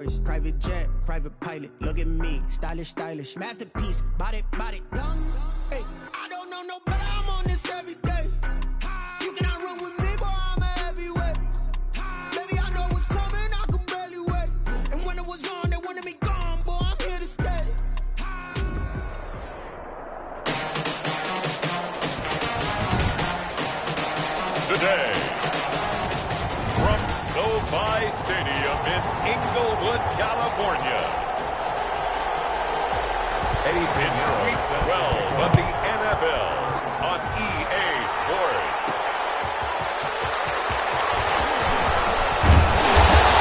Private jet, private pilot, look at me, stylish, masterpiece, body, young. Hey, I don't know no better, I'm on this every day. You cannot run with me, boy, I'm a heavyweight. Baby, I know what's coming, I could barely wait. And when it was on, they wanted me gone, boy, I'm here to stay. Today, from SoFi Stadium in Inglewood, California, it's Week 12 of the NFL on EA Sports.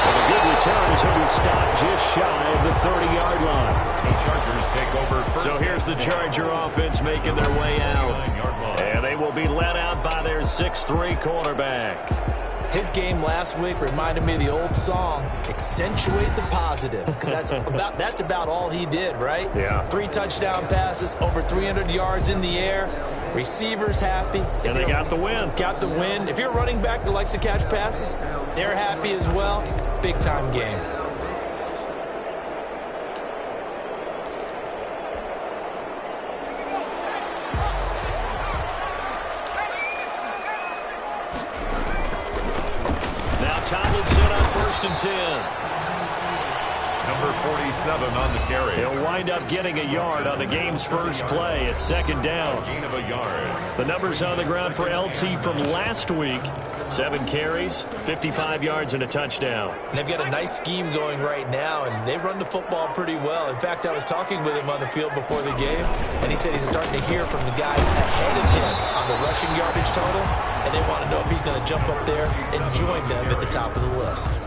And a good return as he'll be stopped just shy of the 30-yard line. The Chargers take over first. So here's the Charger offense making their way out. And they will be led out by their 6'3 quarterback. His game last week reminded me of the old song, accentuate the positive. Because that's about all he did, right? Yeah. 3 touchdown passes, over 300 yards in the air. Receivers happy. And they got the win. Got the win. If you're a running back that likes to catch passes, they're happy as well. Big-time game. And 10. Number 47 on the carry. He'll wind up getting a yard on the game's first play. It's second down. Gain of a yard. The numbers on the ground for LT from last week. 7 carries, 55 yards, and a touchdown. And they've got a nice scheme going right now, and they run the football pretty well. In fact, I was talking with him on the field before the game, and he said he's starting to hear from the guys ahead of him on the rushing yardage total, and they want to know if he's going to jump up there and join them at the top of the list.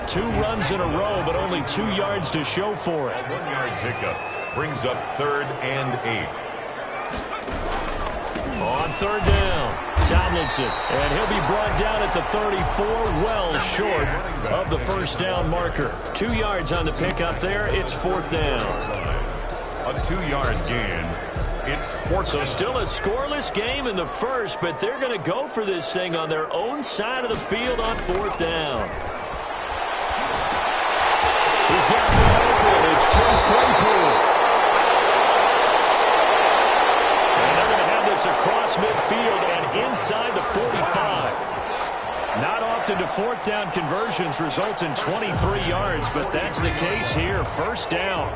2 runs in a row, but only 2 yards to show for it. A 1-yard pickup brings up 3rd and 8. On 3rd down, Tomlinson, and he'll be brought down at the 34, well short of the first down marker. 2 yards on the pickup there. It's 4th down. A 2-yard gain. It's 4th. So still a scoreless game in the first, but they're going to go for this thing on their own side of the field on 4th down. He's got the open. It's Chase Claypool. And they're going to have this across midfield and inside the 45. Not often do 4th down conversions result in 23 yards, but that's the case here. 1st down.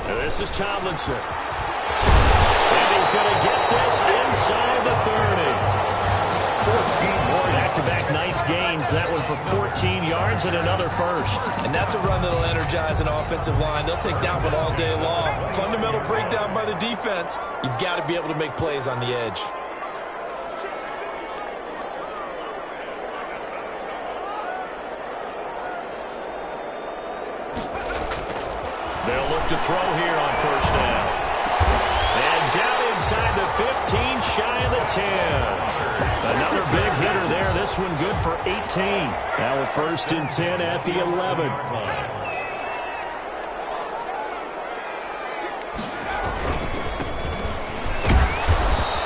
And this is Tomlinson. And he's going to get this inside the 30. 14 more. Back-to-back nice gains. That one for 14 yards and another first. And that's a run that'll energize an offensive line. They'll take that one all day long. Fundamental breakdown by the defense. You've got to be able to make plays on the edge. They'll look to throw here on 1st down. And down inside the 15, shy of the 10. Another big hitter there. This one good for 18. Now a 1st and 10 at the 11.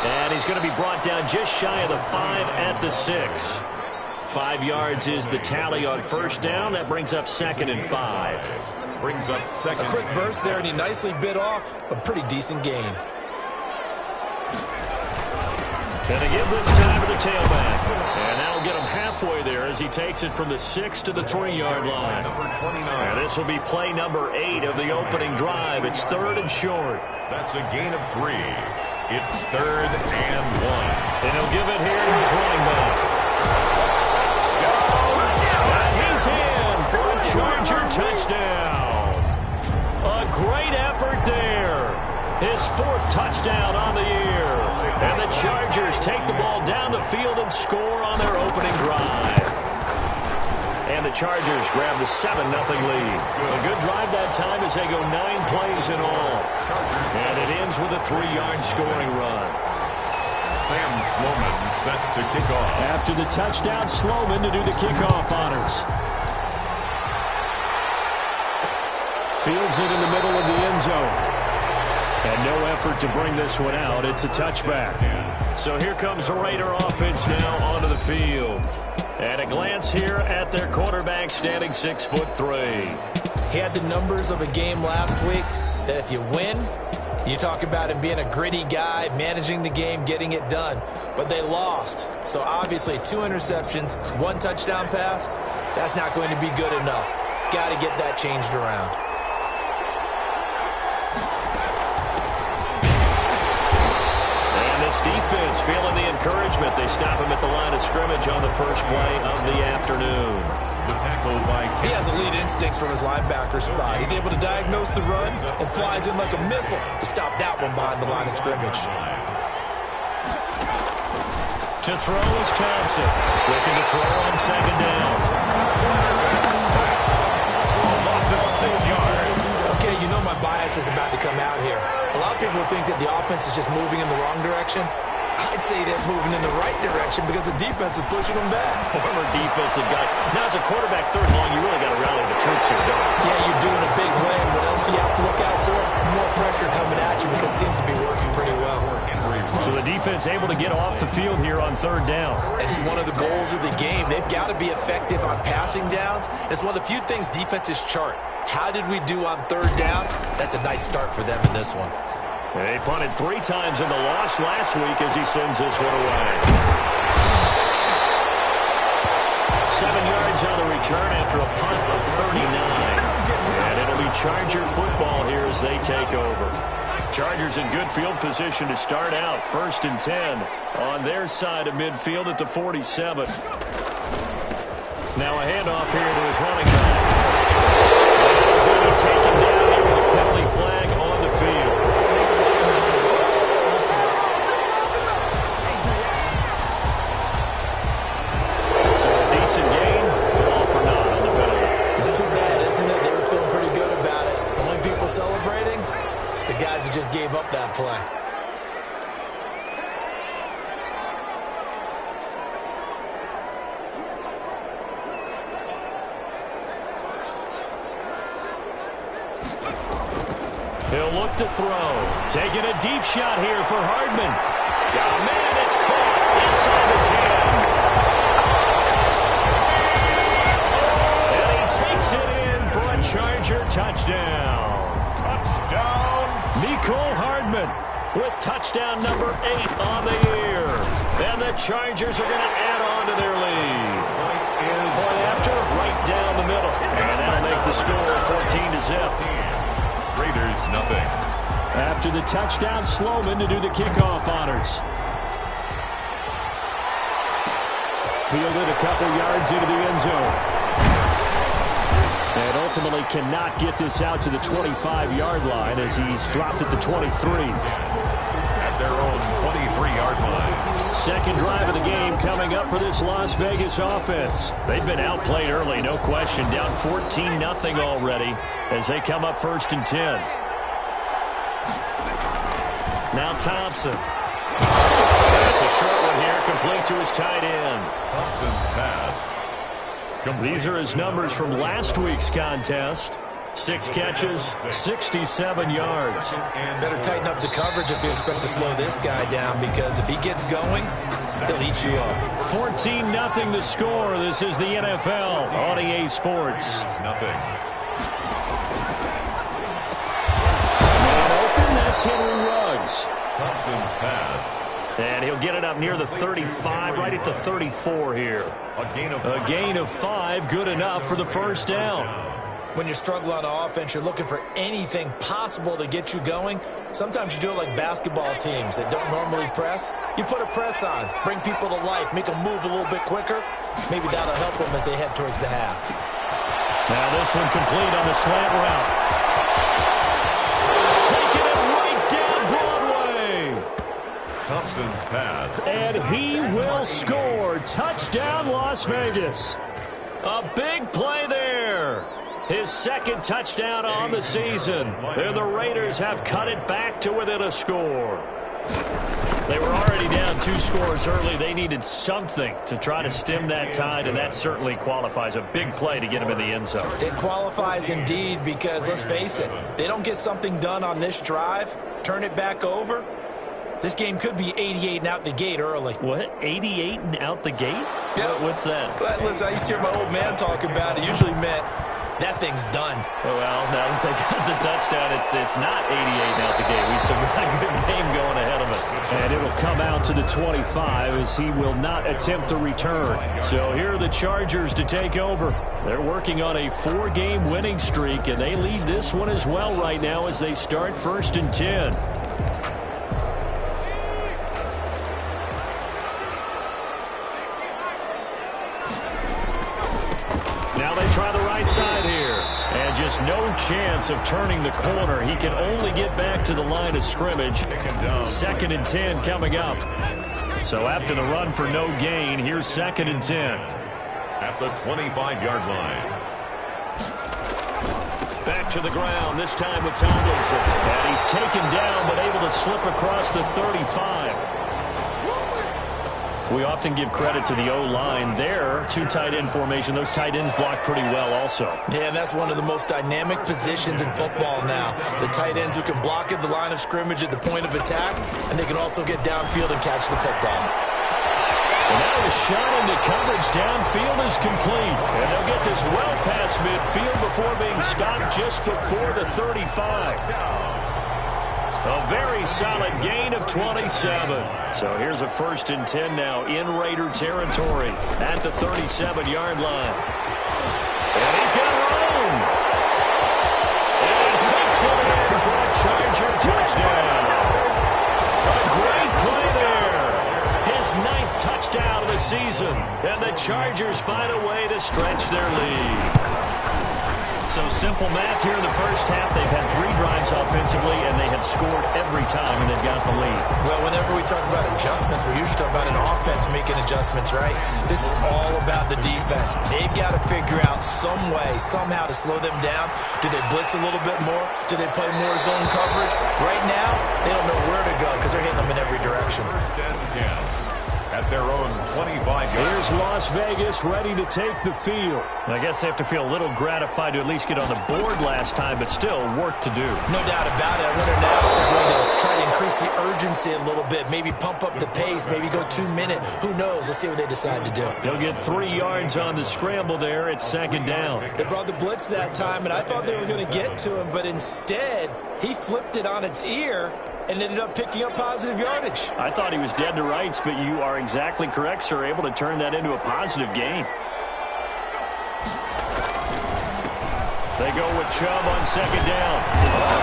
And he's going to be brought down just shy of the 5 at the 6. 5 yards is the tally on 1st down. That brings up 2nd and 5. Brings up 2nd. A quick burst there, and he nicely bit off a pretty decent gain. And they give this time to the tailback. And that'll get him halfway there as he takes it from the 6 to the 3-yard line. Number 29. And this will be play number 8 of the opening drive. It's 3rd and short. That's a gain of 3. It's 3rd and 1. And he'll give it here to his running back. And he's in for a Charger touchdown. A great effort there. His 4th touchdown on the year. And the Chargers take the ball down the field and score on their opening drive. And the Chargers grab the 7-0 lead. A good drive that time as they go 9 plays in all. And it ends with a 3-yard scoring run. Sam Sloman set to kick off. After the touchdown, Sloman to do the kickoff honors. Fields it in the middle of the end zone. And no effort to bring this one out. It's a touchback. So here comes the Raider offense now onto the field. And a glance here at their quarterback, standing 6'3". He had the numbers of a game last week that if you win, you talk about him being a gritty guy, managing the game, getting it done. But they lost. So obviously 2 interceptions, 1 touchdown pass, that's not going to be good enough. Got to get that changed around. And this defense feeling the encouragement. They stop him at the line of scrimmage on the first play of the afternoon. He has elite instincts from his linebacker spot. He's able to diagnose the run and flies in like a missile to stop that one behind the line of scrimmage. To throw is Thompson. Looking to throw on second down. Loss of 6 yards. Okay, you know my bias is about to come out here. A lot of people think that the offense is just moving in the wrong direction. I'd say they're moving in the right direction because the defense is pushing them back. Former defensive guy. Now, as a quarterback, third and long, you really got to rally the troops here, don't you? Yeah, you're doing a big way. And what else do you have to look out for? More pressure coming at you because it seems to be working pretty well. So the defense able to get off the field here on third down. It's one of the goals of the game. They've got to be effective on passing downs. It's one of the few things defenses chart. How did we do on third down? That's a nice start for them in this one. They punted 3 times in the loss last week as he sends this one away. 7 yards on the return after a punt of 39. And it'll be Charger football here as they take over. Chargers in good field position to start out. 1st and 10 on their side of midfield at the 47. Now a handoff here to his running back. And he's going to be taken down here with a penalty flag on the field. So a decent gain, but all for naught on the penalty. It's too bad, isn't it? They were feeling pretty good about it. Only people celebrating, the guys who just gave up that play. He'll look to throw. Taking a deep shot here for Hardman. Oh, man, it's caught inside the 10. And he takes it in for a Charger touchdown. Touchdown. Mecole Hardman with touchdown number 8 on the year. And the Chargers are going to add on to their lead. Point after, right down the middle. And that'll make the score 14-0. Raiders, nothing. After the touchdown, Sloman to do the kickoff honors. Fielded a couple yards into the end zone. And ultimately cannot get this out to the 25-yard line as he's dropped at the 23. At their own 23-yard line. Second drive of the game coming up for this Las Vegas offense. They've been outplayed early, no question. Down 14-0 already as they come up 1st and 10. Now Thompson. That's a short one here, complete to his tight end. Thompson's pass. These are his numbers from last week's contest. 6 catches, 67 yards. Better tighten up the coverage if you expect to slow this guy down, because if he gets going, he'll eat you up. 14-0 the score. This is the NFL on EA Sports. Nothing. Man open, that's Henry Ruggs. Thompson's pass. And he'll get it up near the 35, right at the 34 here. A gain of 5, good enough for the first down. When you're struggling on offense, you're looking for anything possible to get you going. Sometimes you do it like basketball teams that don't normally press. You put a press on, bring people to life, make them move a little bit quicker. Maybe that'll help them as they head towards the half. Now this one complete on the slant route. Taking it right down Broadway. Thompson's pass. And he will score. Touchdown, Las Vegas. A big play there. His second touchdown on the season. And the Raiders have cut it back to within a score. They were already down 2 scores early. They needed something to try to stem that tide, and that certainly qualifies. A big play to get him in the end zone. It qualifies indeed because, let's face it, they don't get something done on this drive, turn it back over, this game could be 88 and out the gate early. What? 88 and out the gate? Yeah. What's that? But listen, I used to hear my old man talk about it. Usually meant that thing's done. Well, now that they got the touchdown, it's not 88 and out the gate. We still got a good game going ahead of us. And it'll come out to the 25 as he will not attempt to return. So here are the Chargers to take over. They're working on a 4-game winning streak, and they lead this one as well right now as they start 1st and 10. Now they try the right side here. And just no chance of turning the corner. He can only get back to the line of scrimmage. 2nd and 10 coming up. So after the run for no gain, here's 2nd and 10. At the 25-yard line. Back to the ground, this time with Tomlinson. And he's taken down, but able to slip across the 35. We often give credit to the O-line there. 2 tight end formation. Those tight ends block pretty well also. Yeah, that's one of the most dynamic positions in football now. The tight ends who can block at the line of scrimmage at the point of attack, and they can also get downfield and catch the football. And now the shot into coverage downfield is complete. And they'll get this well past midfield before being stopped just before the 35. A very solid gain of 27. So here's a 1st and 10 now in Raider territory at the 37-yard line. And he's got room. And he takes it in for a Charger touchdown. A great play there. His 9th touchdown of the season. And the Chargers find a way to stretch their lead. So simple math here in the first half. They've had 3 drives offensively, and they have scored every time, and they've got the lead. Well, whenever we talk about adjustments, we usually talk about an offense making adjustments, right? This is all about the defense. They've got to figure out some way, somehow to slow them down. Do they blitz a little bit more? Do they play more zone coverage? Right now, they don't know where to go because they're hitting them in every direction. 1st and 10. At their own 25-yard. Here's Las Vegas ready to take the field. I guess they have to feel a little gratified to at least get on the board last time, but still work to do. No doubt about it. I wonder now if they're going to try to increase the urgency a little bit, maybe pump up the pace, maybe go 2-minute. Who knows? Let's see what they decide to do. They'll get 3 yards on the scramble there. It's 2nd down. They brought the blitz that time, and I thought they were going to get to him, but instead, he flipped it on its ear and ended up picking up positive yardage. I thought he was dead to rights, but you are exactly correct, sir. Able to turn that into a positive gain. They go with Chubb on 2nd down.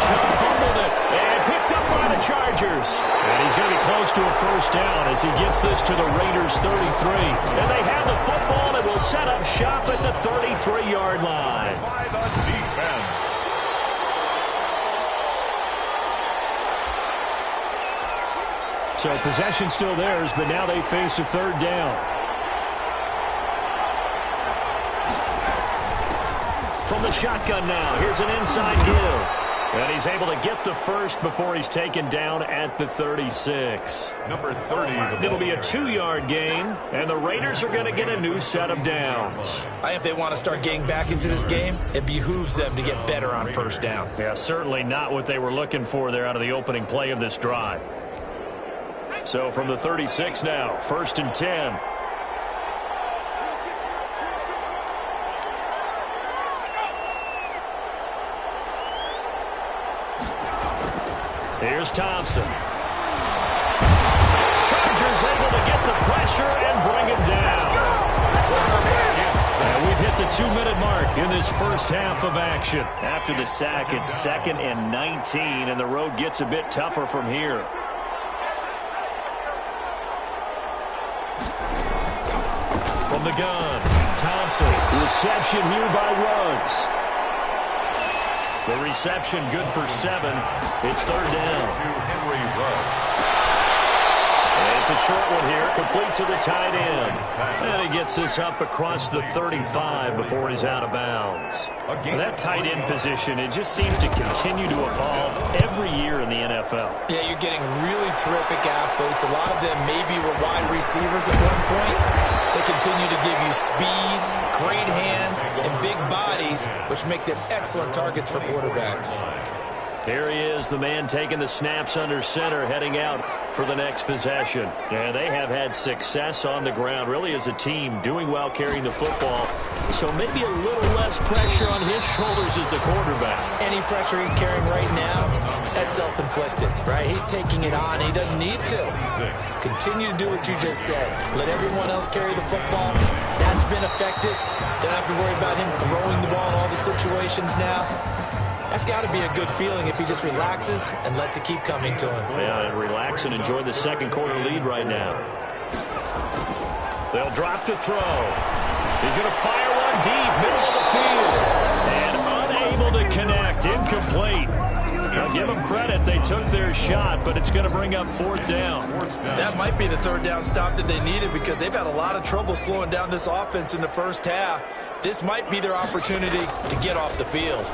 Chubb fumbled it and picked up by the Chargers. And he's going to be close to a 1st down as he gets this to the Raiders' 33. And they have the football and will set up shop at the 33-yard line. By the defense. So possession still theirs, but now they face a 3rd down. From the shotgun now, here's an inside give. And he's able to get the first before he's taken down at the 36. Number 30. It'll be a 2-yard gain, and the Raiders are going to get a new set of downs. If they want to start getting back into this game, it behooves them to get better on 1st down. Yeah, certainly not what they were looking for there out of the opening play of this drive. So from the 36 now, 1st and 10. Here's Thompson. Chargers able to get the pressure and bring him down. And we've hit the 2-minute mark in this first half of action. After the sack, it's 2nd and 19, and the road gets a bit tougher from here. From the gun, Thompson. Reception here by Ruggs. The reception good for 7. It's 3rd down. Henry Ruggs. It's a short one here, complete to the tight end. And he gets this up across the 35 before he's out of bounds. That tight end position, it just seems to continue to evolve every year in the NFL. Yeah, you're getting really terrific athletes. A lot of them maybe were wide receivers at one point. They continue to give you speed, great hands, and big bodies, which make them excellent targets for quarterbacks. Here he is, the man taking the snaps under center, heading out for the next possession. And they have had success on the ground, really as a team, doing well carrying the football. So maybe a little less pressure on his shoulders as the quarterback. Any pressure he's carrying right now, that's self-inflicted, right? He's taking it on. He doesn't need to. Continue to do what you just said. Let everyone else carry the football. That's been effective. Don't have to worry about him throwing the ball in all the situations now. That's got to be a good feeling if he just relaxes and lets it keep coming to him. Yeah, and relax and enjoy the second quarter lead right now. They'll drop to throw. He's going to fire one deep, middle of the field. And unable to connect, incomplete. Now give them credit, they took their shot, but it's going to bring up fourth down. That might be the third down stop that they needed because they've had a lot of trouble slowing down this offense in the first half. This might be their opportunity to get off the field.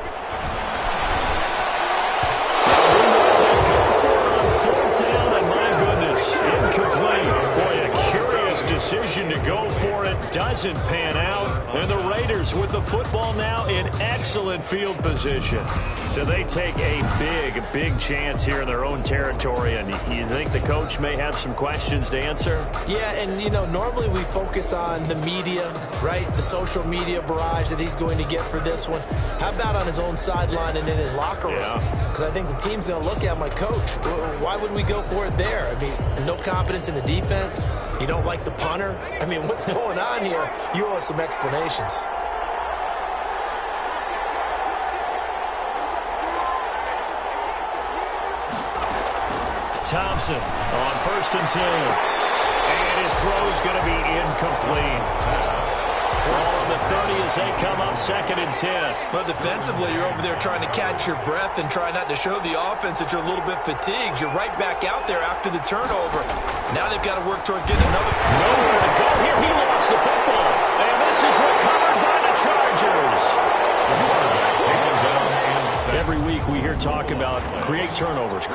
Fourth down, and my goodness, incomplete. Boy, a curious decision to go for it. Doesn't pan out. And the Raiders with the football now in excellent field position. So they take a big chance here in their own territory. And you think the coach may have some questions to answer? Yeah, and, you know, normally we focus on the media, right? The social media barrage that he's going to get for this one. How about on his own sideline and in his locker room? Because I think the team's going to look at my coach. Why would we go for it there? I mean, no confidence in the defense. You don't like the punter. I mean, what's going on here? You owe us some explanations. Thompson on 1st and 10. And his throw is going to be incomplete. Ball on the 30 as they come up 2nd and 10. Well, defensively, you're over there trying to catch your breath and try not to show the offense that you're a little bit fatigued. You're right back out there after the turnover. Now they've got to work towards getting another. Nowhere to go here. He lost the football. And this is recovered by the Chargers. Every week we hear talk about create turnovers.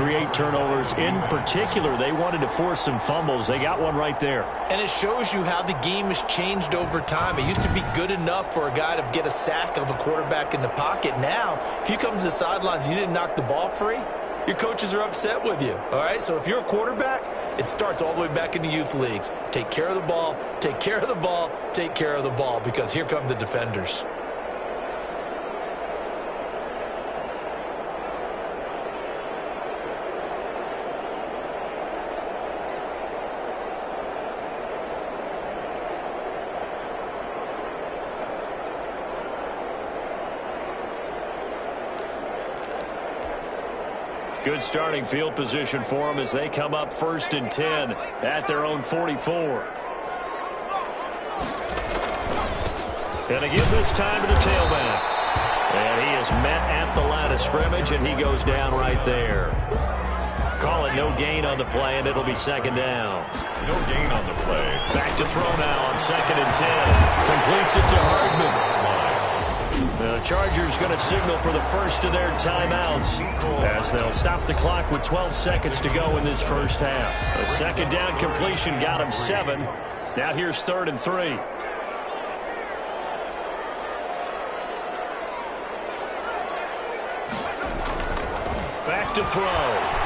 In particular, they wanted to force some fumbles. They got one right there. And it shows you how the game has changed over time. It used to be good enough for a guy to get a sack of a quarterback in the pocket. Now, if you come to the sidelines and you didn't knock the ball free, your coaches are upset with you. All right, so if you're a quarterback, it starts all the way back in the youth leagues. Take care of the ball, take care of the ball, take care of the ball, because here come the defenders. Good starting field position for them as they come up 1st and 10 at their own 44. And again this time to the tailback. And he is met at the line of scrimmage, and he goes down right there. Call it no gain on the play, and it'll be 2nd down. No gain on the play. Back to throw now on 2nd and 10. Completes it to Hardman. The Chargers going to signal for the first of their timeouts as they'll stop the clock with 12 seconds to go in this first half. A 2nd down completion got him 7. Now here's 3rd and 3. Back to throw.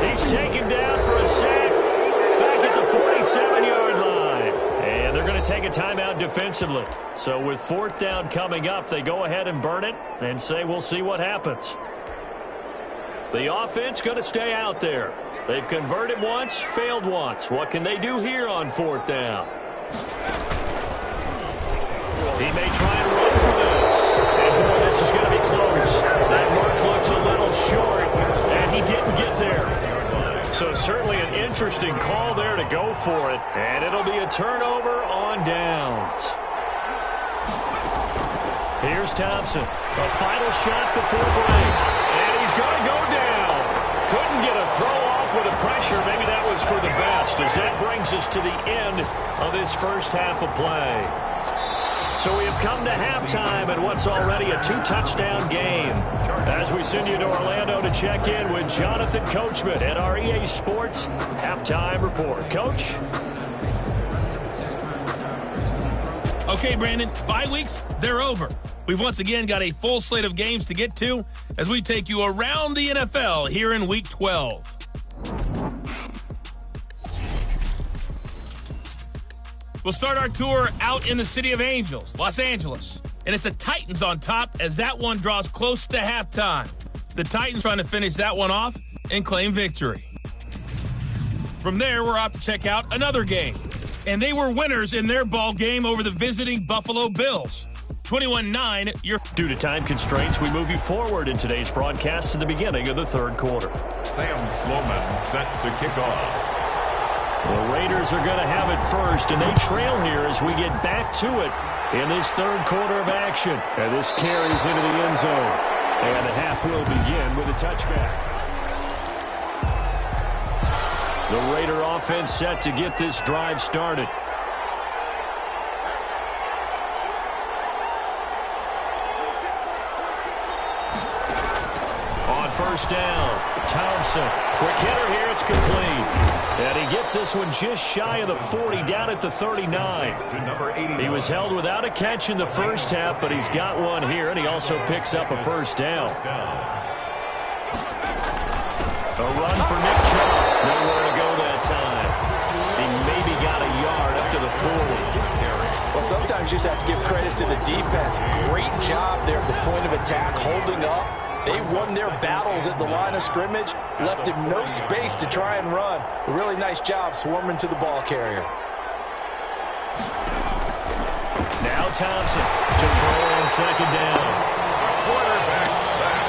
He's taken down for a sack back at the 47-yard line. And they're going to take a timeout defensively. So with 4th down coming up, they go ahead and burn it and say we'll see what happens. The offense going to stay out there. They've converted once, failed once. What can they do here on 4th down? He may try and run for this. And boy, this is going to be close. That mark looks a little short, and he didn't get there. So certainly an interesting call there to go for it. And it'll be a turnover on downs. Here's Thompson. A final shot before break. And he's going to go down. Couldn't get a throw off with the pressure. Maybe that was for the best, as that brings us to the end of this first half of play. So we have come to halftime in what's already a 2-touchdown game. As we send you to Orlando to check in with Jonathan Coachman at our EA Sports Halftime Report. Coach? Okay, Brandon, bye weeks, they're over. We've once again got a full slate of games to get to as we take you around the NFL here in Week 12. We'll start our tour out in the City of Angels, Los Angeles. And it's the Titans on top as that one draws close to halftime. The Titans trying to finish that one off and claim victory. From there, we're off to check out another game. And they were winners in their ball game over the visiting Buffalo Bills. 21-9. Due to time constraints, we move you forward in today's broadcast to the beginning of the third quarter. Sam Sloman set to kick off. The Raiders are going to have it first, and they trail here as we get back to it in this third quarter of action. And this carries into the end zone. And the half will begin with a touchback. The Raider offense set to get this drive started. On first down, Thompson. Quick hitter here, it's complete. And he gets this one just shy of the 40, down at the 39. He was held without a catch in the first half, but he's got one here, and he also picks up a first down. A run for Nick Chubb. Nowhere to go that time. He maybe got a yard up to the 40. Well, sometimes you just have to give credit to the defense. Great job there at the point of attack, holding up. They won their battles at the line of scrimmage, left him no space to try and run. A really nice job swarming to the ball carrier. Now Thompson to throw on second down. Quarterback sack.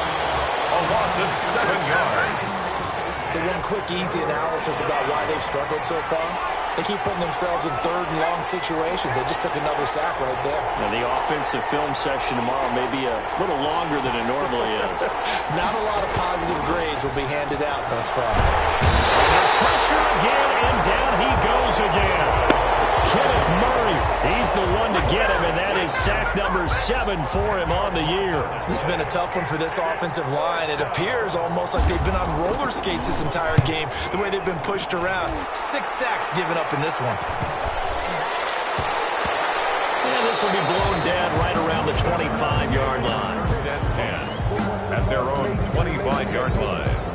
A loss of 7 yards. So one quick, easy analysis about why they've struggled so far. They keep putting themselves in third and long situations. They just took another sack right there. Now the offensive film session tomorrow may be a little longer than it normally is. Not a lot of positive grades will be handed out thus far. Under pressure again, and down he goes again. Kenneth Murray, he's the one to get him, and that is sack number 7 for him on the year. This has been a tough one for this offensive line. It appears almost like they've been on roller skates this entire game, the way they've been pushed around. 6 sacks given up in this one. And this will be blown dead right around the 25-yard line. 10 at their own 25-yard line.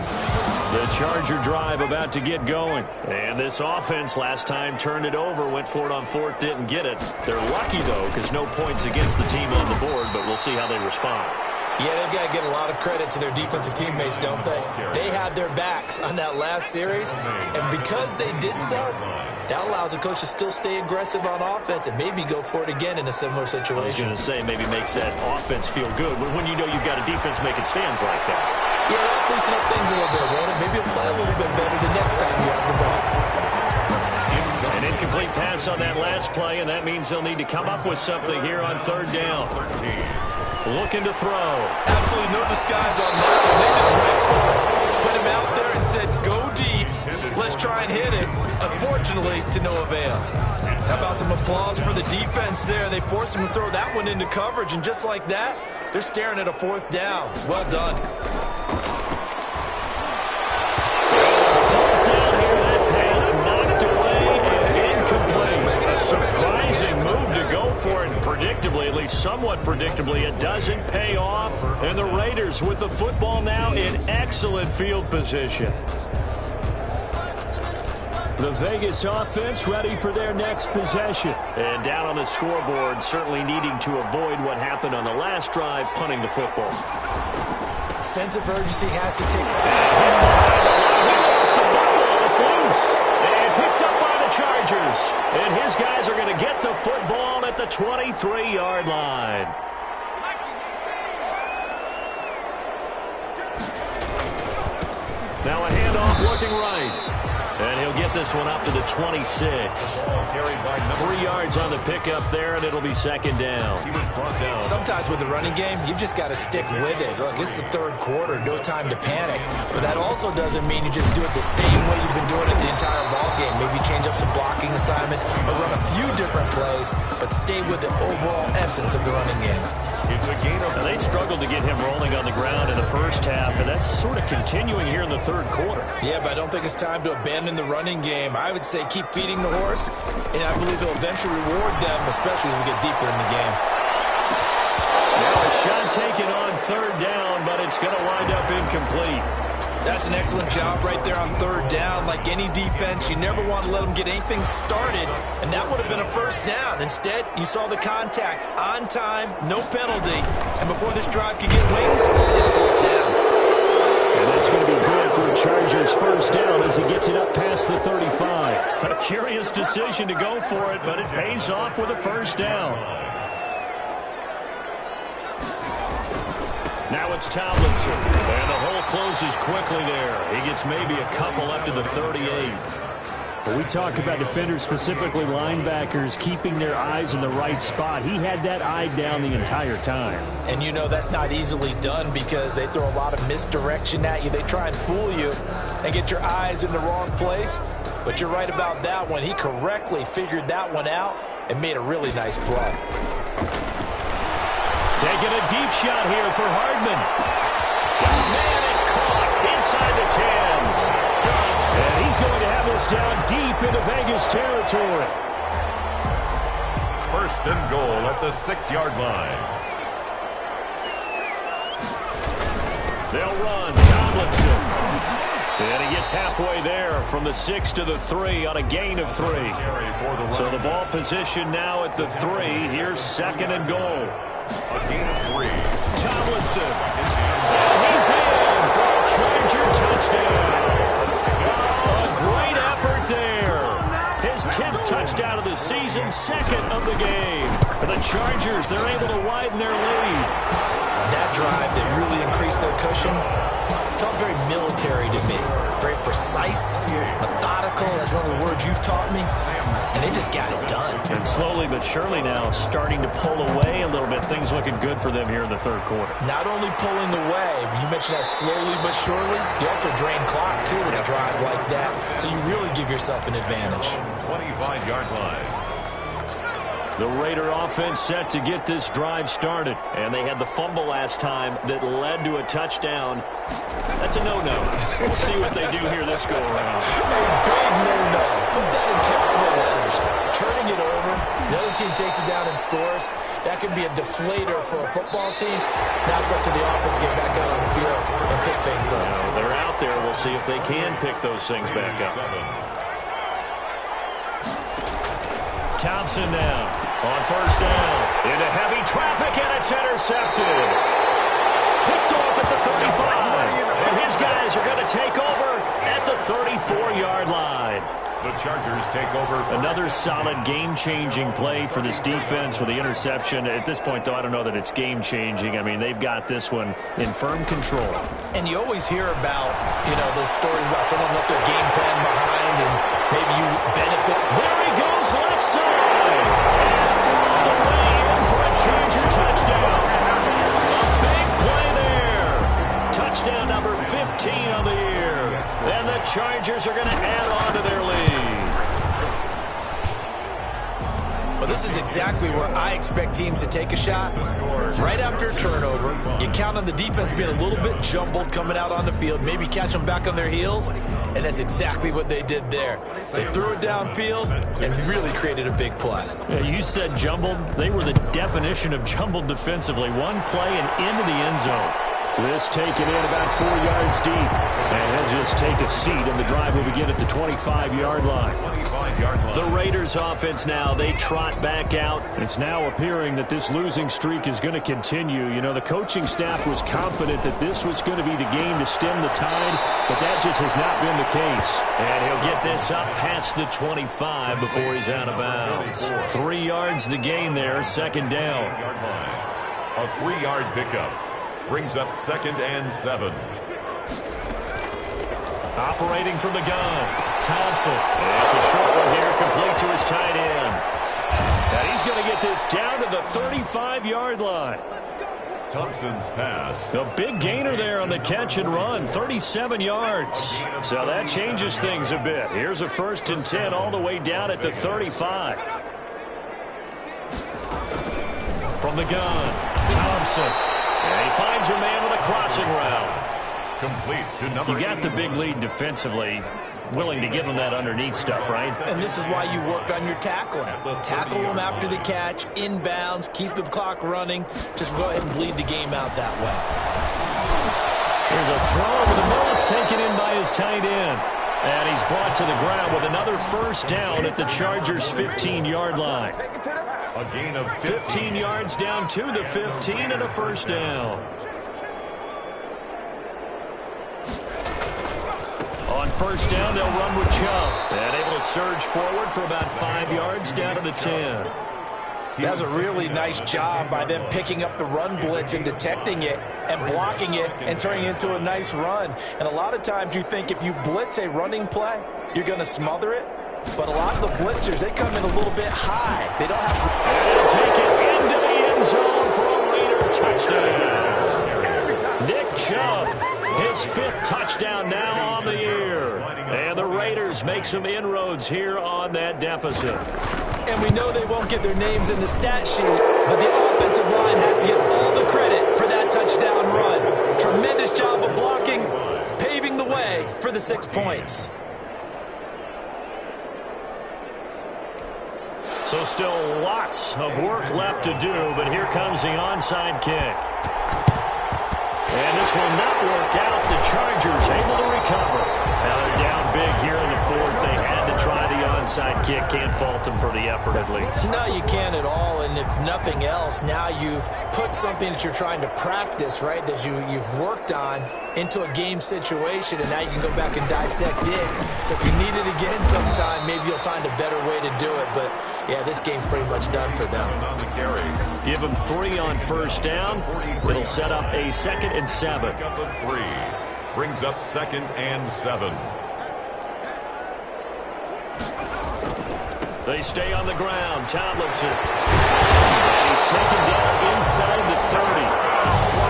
The Charger drive about to get going. And this offense last time turned it over, went for it on fourth, didn't get it. They're lucky, though, because no points against the team on the board, but we'll see how they respond. Yeah, they've got to give a lot of credit to their defensive teammates, don't they? They had their backs on that last series, and because they did so, that allows the coach to still stay aggressive on offense and maybe go for it again in a similar situation. I was going to say, maybe makes that offense feel good when you know you've got a defense making stands like that. Yeah, that'll loosen up things a little bit, won't it? Maybe you'll play a little bit better the next time you have the ball. An incomplete pass on that last play, and that means they'll need to come up with something here on third down. Looking to throw. Absolutely no disguise on that one. They just went for it. Put him out there and said, go deep. Let's try and hit it. Unfortunately, to no avail. How about some applause for the defense there? They forced him to throw that one into coverage, and just like that, they're staring at a fourth down. Well done. Fourth down here, that pass knocked away and incomplete. A surprising move to go for it. Predictably, at least somewhat predictably, it doesn't pay off. And the Raiders with the football now in excellent field position. The Vegas offense ready for their next possession. And down on the scoreboard, certainly needing to avoid what happened on the last drive, punting the football. Sense of urgency has to take. He lost the football. It's loose. And picked up by the Chargers. And his guys are going to get the football at the 23-yard line. Now a handoff looking right. And he'll get this one up to the 26. 3 yards on the pickup there, and it'll be second down. Sometimes with the running game, you've just got to stick with it. Look, it's the third quarter, no time to panic. But that also doesn't mean you just do it the same way you've been doing it the entire ball game. Maybe change up some blocking assignments or run a few different plays, but stay with the overall essence of the running game. Now, they struggled to get him rolling on the ground in the first half, and that's sort of continuing here in the third quarter. Yeah, but I don't think it's time to abandon the running game. I would say keep feeding the horse, and I believe he'll eventually reward them, especially as we get deeper in the game. Now a shot taken on third down, but it's going to wind up incomplete. That's an excellent job right there on third down. Like any defense, you never want to let them get anything started, and that would have been a first down. Instead, you saw the contact on time, no penalty, and before this drive could get wings, it's fourth down. And that's going to be good for the Chargers' first down as he gets it up past the 35. A curious decision to go for it, but it pays off with a first down. Now it's Tomlinson, and the hole closes quickly there. He gets maybe a couple up to the 38. When we talk about defenders, specifically linebackers, keeping their eyes in the right spot, he had that eye down the entire time. And you know that's not easily done because they throw a lot of misdirection at you. They try and fool you and get your eyes in the wrong place. But you're right about that one. He correctly figured that one out and made a really nice play. Taking a deep shot here for Hardman. Man, it's caught inside the 10. And he's going to have this down deep into Vegas territory. First and goal at the 6-yard line. They'll run. Tomlinson. And he gets halfway there from the 6 to the 3 on a gain of 3. So the ball position now at the 3. Here's second and goal. A gain of 3. Tomlinson. And he's in for a Charger touchdown. A great effort there. His 10th touchdown of the season, second of the game. For the Chargers, they're able to widen their lead. That drive that really increased their cushion felt very military to me. Very precise, methodical. That's one of the words you've taught me. And they just got it done. And slowly but surely now starting to pull away a little bit. Things looking good for them here in the third quarter. Not only pulling away, but you mentioned that slowly but surely. You also drain clock, too, with a drive like that. So you really give yourself an advantage. 25-yard line. The Raider offense set to get this drive started. And they had the fumble last time that led to a touchdown. That's a no-no. We'll see what they do here this go-around. A big no-no. Put that in capital letters. Turning it over, the other team takes it down and scores. That can be a deflator for a football team. Now it's up to the offense to get back out on the field and pick things up. Now, they're out there. We'll see if they can pick those things back up. Thompson now on first down. Into heavy traffic, and it's intercepted. Picked off at the 35. And his guys are going to take over at the 34-yard line. The Chargers take over. Another solid game-changing play for this defense with the interception. At this point, though, I don't know that it's game-changing. I mean, they've got this one in firm control. And you always hear about, those stories about someone left their game plan behind and maybe you benefit. There he goes, left side. And all the way in for a Charger touchdown. A big play there. Touchdown number 15 on the year. And the Chargers are going to add on to their lead. Well, this is exactly where I expect teams to take a shot. Right after a turnover, you count on the defense being a little bit jumbled coming out on the field, maybe catch them back on their heels, and that's exactly what they did there. They threw it downfield and really created a big play. Yeah, you said jumbled. They were the definition of jumbled defensively. One play and into the end zone. This taken in about 4 yards deep. And he'll just take a seat, and the drive will begin at the 25-yard line. 25-yard line. The Raiders offense now, they trot back out. It's now appearing that this losing streak is going to continue. The coaching staff was confident that this was going to be the game to stem the tide, but that just has not been the case. And he'll get this up past the 25 before he's out of bounds. 3 yards the gain there, second down. A 3-yard pickup brings up 2nd and 7. Operating from the gun, Thompson. And it's a short one here, complete to his tight end. And he's going to get this down to the 35-yard line. Thompson's pass. A big gainer there on the catch and run, 37 yards. So that changes things a bit. Here's a 1st and 10 all the way down at the 35. From the gun, Thompson. And he finds a man with a crossing route. Complete to number You got the big lead defensively. Willing to give them that underneath stuff, right? And this is why you work on your tackling. Tackle them after the catch, inbounds, keep the clock running. Just go ahead and bleed the game out that way. Here's a throw over the middle. It's taken in by his tight end. And he's brought to the ground with another first down at the Chargers' 15-yard line. A gain of 15 yards down to the 15 and a first down. On first down, they'll run with Chubb. And able to surge forward for about 5 yards down to the 10. That's a really nice job by them picking up the run blitz and detecting it and blocking it and turning it into a nice run. And a lot of times you think if you blitz a running play, you're going to smother it. But a lot of the blitzers, they come in a little bit high. They don't have to. And take it into the end zone for a Raider touchdown. Nick Chubb, his 5th touchdown now on the year. And the Raiders make some inroads here on that deficit. And we know they won't get their names in the stat sheet, but the offensive line has to get all the credit for that touchdown run. Tremendous job of blocking, paving the way for the 6 points. So still lots of work left to do, but here comes the onside kick. And this will not work out. The Chargers able to recover. Now they're down big here in the 4th. They had to try the onside kick. Can't fault them for the effort at least. No, you can't at all. And if nothing else, now you've put something that you're trying to practice, right, that you've worked on into a game situation, and now you can go back and dissect it. So if you need it again sometime, maybe you'll find a better way to do it. But, yeah, this game's pretty much done for them. Give them 3 on first down. It'll set up a 2nd and 7. 3. Brings up 2nd and 7. They stay on the ground. Tomlinson. He's taken down inside the 30.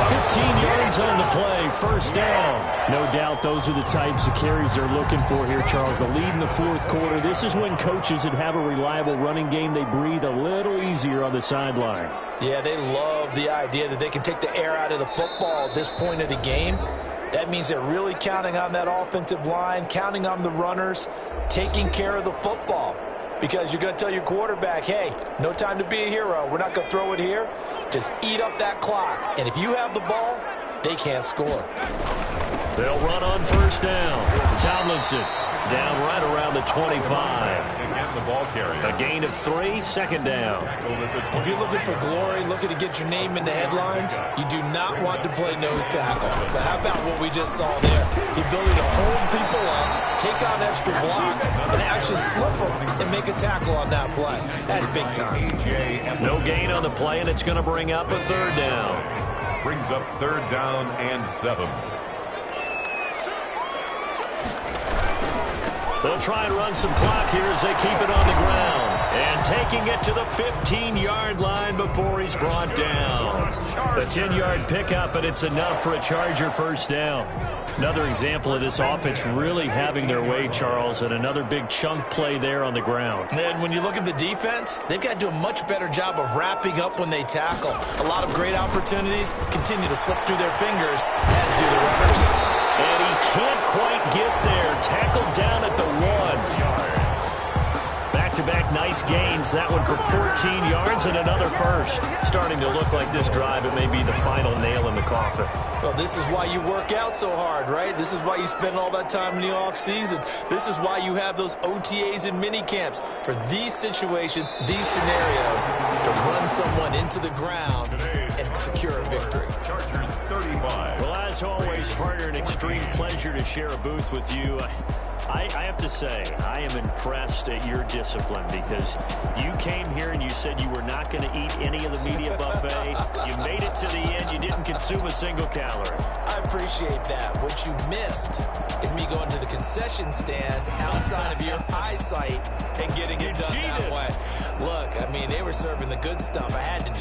15 yards on the play. First down. No doubt those are the types of carries they're looking for here, Charles. The lead in the 4th quarter. This is when coaches that have a reliable running game, they breathe a little easier on the sideline. Yeah, they love the idea that they can take the air out of the football at this point of the game. That means they're really counting on that offensive line, counting on the runners, taking care of the football. Because you're going to tell your quarterback, hey, no time to be a hero. We're not going to throw it here. Just eat up that clock. And if you have the ball, they can't score. They'll run on first down. Tomlinson down right around the 25. The ball carrier. A gain of 3, 2nd down. If you're looking for glory, looking to get your name in the headlines, you do not want to play nose tackle. But how about what we just saw there? The ability to hold people up, take on extra blocks, and actually slip them and make a tackle on that play. That's big time. No gain on the play, and it's going to bring up a 3rd down. Brings up 3rd down and 7. They'll try and run some clock here as they keep it on the ground. And taking it to the 15-yard line before he's brought down. A 10-yard pickup, and it's enough for a Charger first down. Another example of this offense really having their way, Charles, and another big chunk play there on the ground. And when you look at the defense, they've got to do a much better job of wrapping up when they tackle. A lot of great opportunities continue to slip through their fingers, as do the runners. And he can't quite get there. Tackled down at the 1. Back-to-back nice gains. That one for 14 yards and another first. Starting to look like this drive, it may be the final nail in the coffin. Well, this is why you work out so hard, right? This is why you spend all that time in the offseason. This is why you have those OTAs and mini camps. For these situations, these scenarios, to run someone into the ground and secure a victory. Chargers 35. Well, as always, partner, an extreme pleasure to share a booth with you. I have to say, I am impressed at your discipline because you came here and you said you were not going to eat any of the media buffet. You made it to the end. You didn't consume a single calorie. I appreciate that. What you missed is me going to the concession stand outside of your eyesight and getting it done that way. Look, I mean, they were serving the good stuff. I had to do